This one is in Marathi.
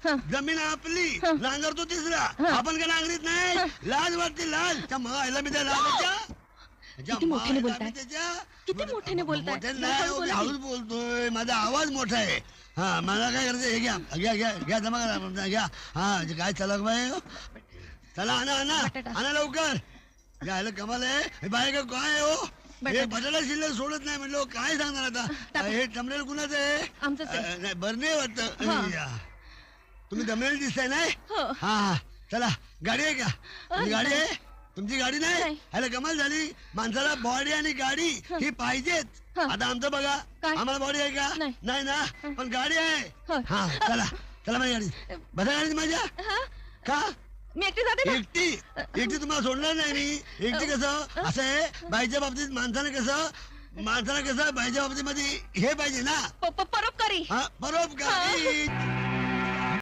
जमीन आपली, नांगरतो तिसरा. आपण का नांगरीत नाही? लाज वाटते लाज. त्या मायला मी त्या लाजाच्या किती मोठ्याने बोलताय? किती मोठ्याने बोलताय? हळूच बोलतोय, माझा आवाज मोठा आहे. हा मला काय करायचं, हे घ्या घ्या घ्या घ्या, जमा करा घ्या. हा काय चला बाय, चला आणा आणा आणा लवकर. घ्यायला कमाल आहे बाय का काय हो. हे बटाटा शिल्लक सोडत नाही म्हणलं, काय सांगणार आता. हे टमरेल कुणाचं आहे? नाही बरं वाटत. तुम्ही दमलेल दिसताय नाही. हा चला, गाडी आहे का? गाडी आहे तुमची? गाडी नाही. ह्याला कमाल झाली, माणसाला बॉडी आणि गाडी ही पाहिजेच. आता आमचं बघा, आम्हाला बॉडी आहे का? नाही ना, पण गाडी आहे. हा चला चला माझी गाडी, बसा गाडी माझ्या. का मी एकटी जाते. एकटी एकटी तुम्हाला सोडणार नाही मी. एकटी कसं असं आहे, बाईच्या बाबतीत माणसाला कसं बाईच्या बाबतीत मध्ये हे पाहिजे ना, परोपकारी. हा परोपकारी.